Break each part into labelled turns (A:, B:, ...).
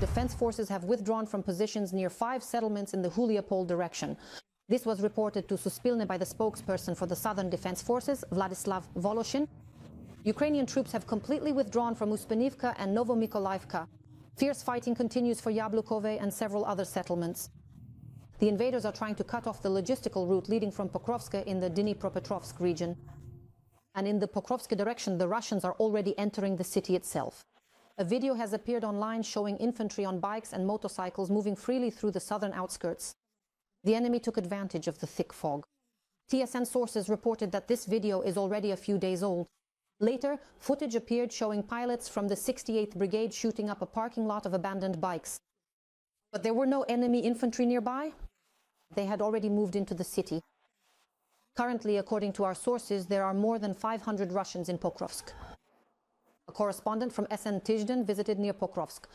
A: defense forces have withdrawn from positions near 5 settlements in the Huliapol direction. This was reported to Suspilne by the spokesperson for the Southern Defense Forces, Vladislav Voloshin. Ukrainian troops have completely withdrawn from Uspenivka and Novomykolaivka. Fierce fighting continues for Yablukove and several other settlements. The invaders are trying to cut off the logistical route leading from Pokrovsk in the Dnipropetrovsk region. And in the Pokrovsk direction, the Russians are already entering the city itself. A video has appeared online showing infantry on bikes and motorcycles moving freely through the southern outskirts. The enemy took advantage of the thick fog. TSN sources reported that this video is already a few days old. Later, footage appeared showing pilots from the 68th Brigade shooting up a parking lot of abandoned bikes. But there were no enemy infantry nearby. They had already moved into the city. Currently, according to our sources, there are more than 500 Russians in Pokrovsk. A correspondent from TSN Tyzhden visited near Pokrovsk.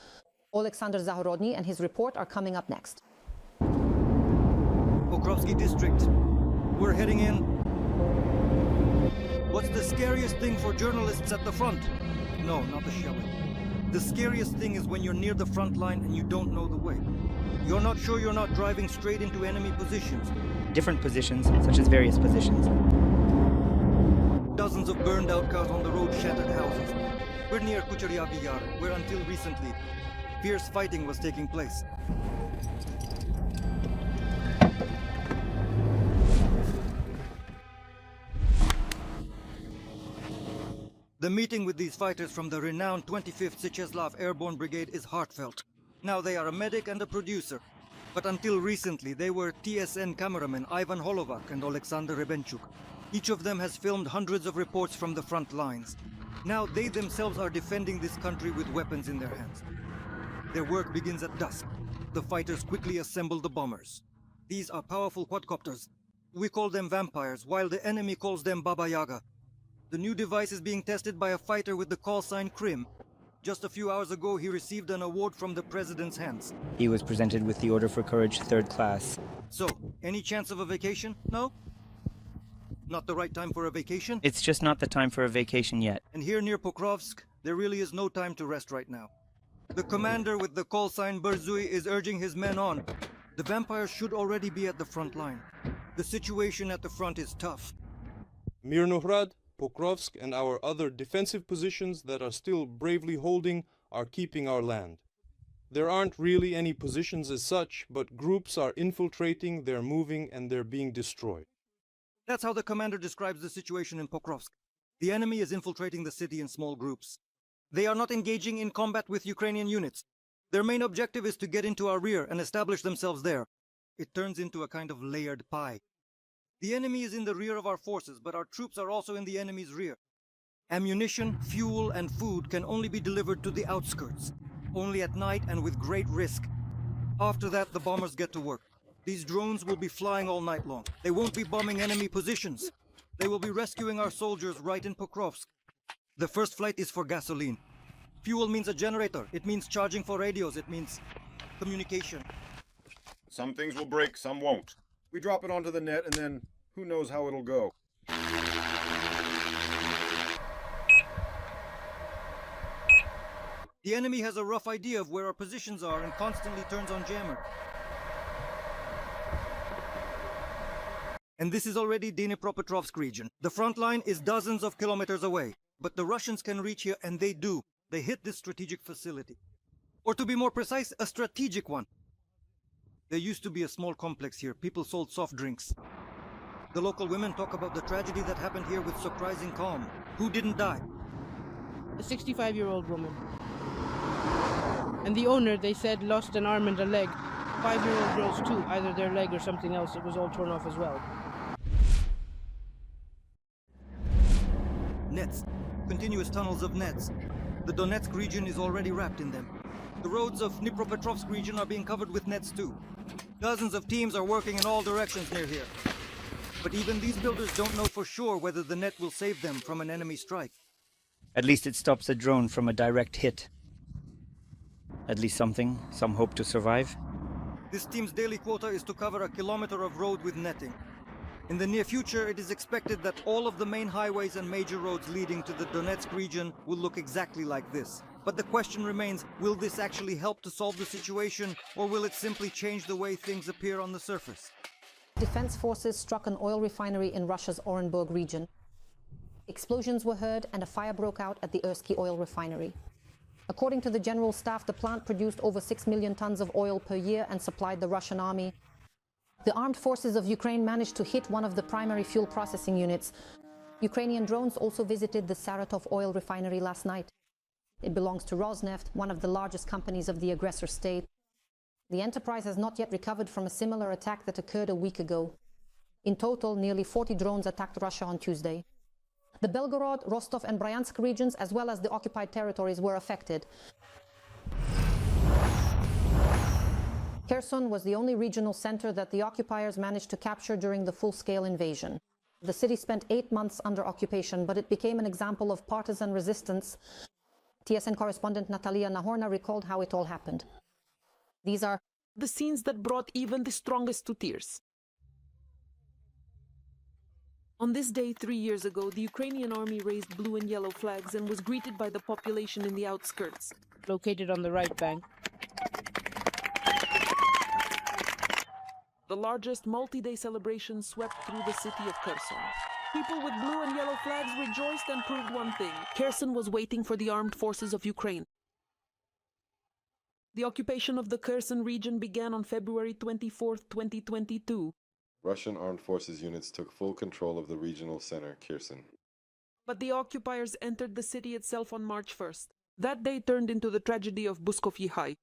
A: Oleksandr Zagorodniy and his report are coming up next.
B: Pokrovsky district. We're heading in. What's the scariest thing for journalists at the front? No, not the shelling. The scariest thing is when you're near the front line and you don't know the way. You're not sure you're not driving straight into enemy positions.
C: Different positions, such as various positions.
B: Dozens of burned out cars on the road, shattered houses. We're near Kucheryavy Yar, where until recently, fierce fighting was taking place. The meeting with these fighters from the renowned 25th Syecheslav Airborne Brigade is heartfelt. Now they are a medic and a producer. But until recently, they were TSN cameramen Ivan Holovak and Oleksandr Rebenchuk. Each of them has filmed hundreds of reports from the front lines. Now they themselves are defending this country with weapons in their hands. Their work begins at dusk. The fighters quickly assemble the bombers. These are powerful quadcopters. We call them vampires, while the enemy calls them Baba Yaga. The new device is being tested by a fighter with the call sign Krim. Just a few hours ago, he received an award from the president's hands.
C: He was presented with the Order for Courage, 3rd class.
B: So, any chance of a vacation? No? Not the right time for a vacation?
C: It's just not the time for a vacation yet.
B: And here near Pokrovsk, there really is no time to rest right now. The commander with the call sign Burzui is urging his men on. The vampires should already be at the front line. The situation at the front is tough.
D: Mirnograd, Pokrovsk and our other defensive positions that are still bravely holding are keeping our land. There aren't really any positions as such, but groups are infiltrating, they're moving, and they're being destroyed.
B: That's how the commander describes the situation in Pokrovsk. The enemy is infiltrating the city in small groups. They are not engaging in combat with Ukrainian units. Their main objective is to get into our rear and establish themselves there. It turns into a kind of layered pie. The enemy is in the rear of our forces, but our troops are also in the enemy's rear. Ammunition, fuel, and food can only be delivered to the outskirts, only at night and with great risk. After that, the bombers get to work. These drones will be flying all night long. They won't be bombing enemy positions. They will be rescuing our soldiers right in Pokrovsk. The first flight is for gasoline. Fuel means a generator. It means charging for radios. It means communication.
E: Some things will break, some won't. We drop it onto the net and then who knows how it'll go.
B: The enemy has a rough idea of where our positions are and constantly turns on jammer. And this is already Dnipropetrovsk region. The front line is dozens of kilometers away. But the Russians can reach here, and they do. They hit this strategic facility. Or to be more precise, a strategic one. There used to be a small complex here. People sold soft drinks. The local women talk about the tragedy that happened here with surprising calm. Who didn't die?
F: A 65-year-old woman. And the owner, they said, lost an arm and a leg. 5-year-old girls too, either their leg or something else. It was all torn off as well.
B: Nets. Continuous tunnels of nets. The Donetsk region is already wrapped in them. The roads of Dnipropetrovsk region are being covered with nets too. Dozens of teams are working in all directions near here. But even these builders don't know for sure whether the net will save them from an enemy strike.
C: At least it stops a drone from a direct hit. At least something, some hope to survive.
B: This team's daily quota is to cover a kilometer of road with netting. In the near future, it is expected that all of the main highways and major roads leading to the Donetsk region will look exactly like this. But the question remains, will this actually help to solve the situation, or will it simply change the way things appear on the surface?
A: Defense forces struck an oil refinery in Russia's Orenburg region. Explosions were heard and a fire broke out at the Syrsky oil refinery. According to the General Staff, the plant produced over 6 million tons of oil per year and supplied the Russian army. The armed forces of Ukraine managed to hit one of the primary fuel processing units. Ukrainian drones also visited the Saratov oil refinery last night. It belongs to Rosneft, one of the largest companies of the aggressor state. The enterprise has not yet recovered from a similar attack that occurred a week ago. In total, nearly 40 drones attacked Russia on Tuesday. The Belgorod, Rostov and Bryansk regions, as well as the occupied territories, were affected. Kherson was the only regional center that the occupiers managed to capture during the full-scale invasion. The city spent 8 months under occupation, but it became an example of partisan resistance. TSN correspondent Natalia Nahorna recalled how it all happened. These are
G: the scenes that brought even the strongest to tears. On this day 3 years ago, the Ukrainian army raised blue and yellow flags and was greeted by the population in the outskirts.
F: Located on the right bank.
G: The largest multi-day celebration swept through the city of Kherson. People with blue and yellow flags rejoiced and proved one thing: Kherson was waiting for the armed forces of Ukraine. The occupation of the Kherson region began on February 24, 2022.
H: Russian armed forces units took full control of the regional center, Kherson.
G: But the occupiers entered the city itself on March 1st. That day turned into the tragedy of Buskovyi High.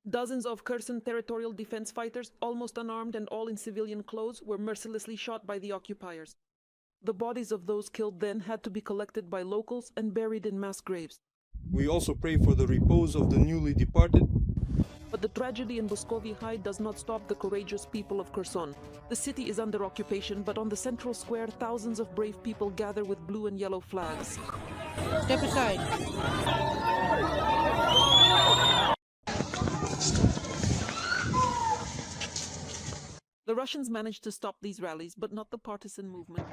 G: Dozens of Kherson territorial defense fighters, almost unarmed and all in civilian clothes, were mercilessly shot by the occupiers. The bodies of those killed then had to be collected by locals and buried in mass graves.
D: We also pray for the repose of the newly departed.
G: But the tragedy in Buskovyi High does not stop the courageous people of Kherson. The city is under occupation, but on the central square, thousands of brave people gather with blue and yellow flags.
F: Step aside.
G: The Russians managed to stop these rallies, but not the partisan movement.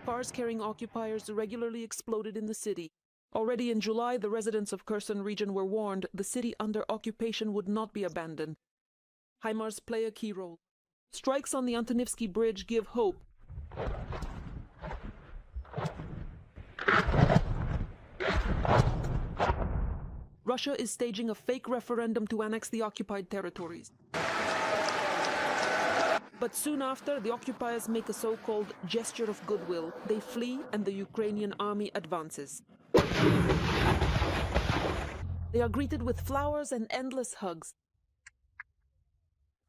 G: Cars carrying occupiers regularly exploded in the city. Already in July, the residents of Kherson region were warned the city under occupation would not be abandoned. HIMARS play a key role. Strikes on the Antonivsky Bridge give hope. Russia is staging a fake referendum to annex the occupied territories. But soon after, the occupiers make a so-called gesture of goodwill. They flee and the Ukrainian army advances. They are greeted with flowers and endless hugs.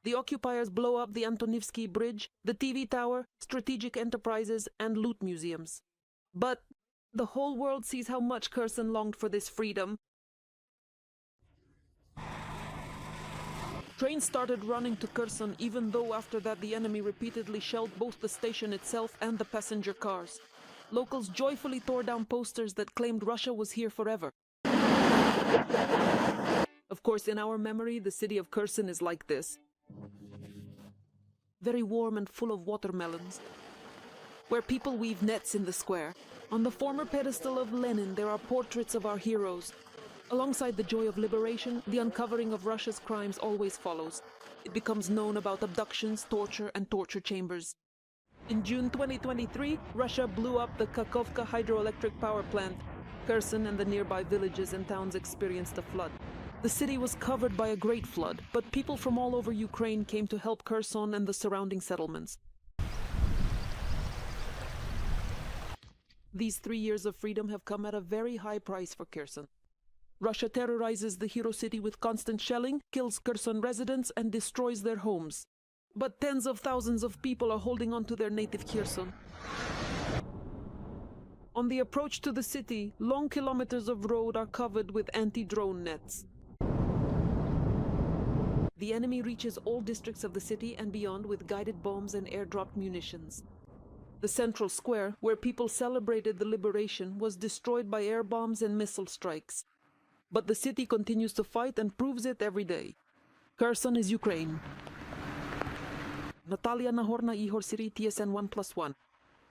G: The occupiers blow up the Antonivsky Bridge, the TV tower, strategic enterprises, and loot museums. But the whole world sees how much Kherson longed for this freedom. Trains started running to Kherson, even though after that the enemy repeatedly shelled both the station itself and the passenger cars. Locals joyfully tore down posters that claimed Russia was here forever. Of course, in our memory, the city of Kherson is like this. Very warm and full of watermelons, where people weave nets in the square. On the former pedestal of Lenin, there are portraits of our heroes. Alongside the joy of liberation, the uncovering of Russia's crimes always follows. It becomes known about abductions, torture, and torture chambers. In June 2023, Russia blew up the Kakhovka hydroelectric power plant. Kherson and the nearby villages and towns experienced a flood. The city was covered by a great flood, but people from all over Ukraine came to help Kherson and the surrounding settlements. These 3 years of freedom have come at a very high price for Kherson. Russia terrorizes the hero city with constant shelling, kills Kherson residents, and destroys their homes. But tens of thousands of people are holding on to their native Kherson. On the approach to the city, long kilometers of road are covered with anti-drone nets. The enemy reaches all districts of the city and beyond with guided bombs and airdropped munitions. The central square, where people celebrated the liberation, was destroyed by air bombs and missile strikes. But the city continues to fight and proves it every day. Kherson is Ukraine. Natalia Nahorna, Ihor Siri, TSN 1+1.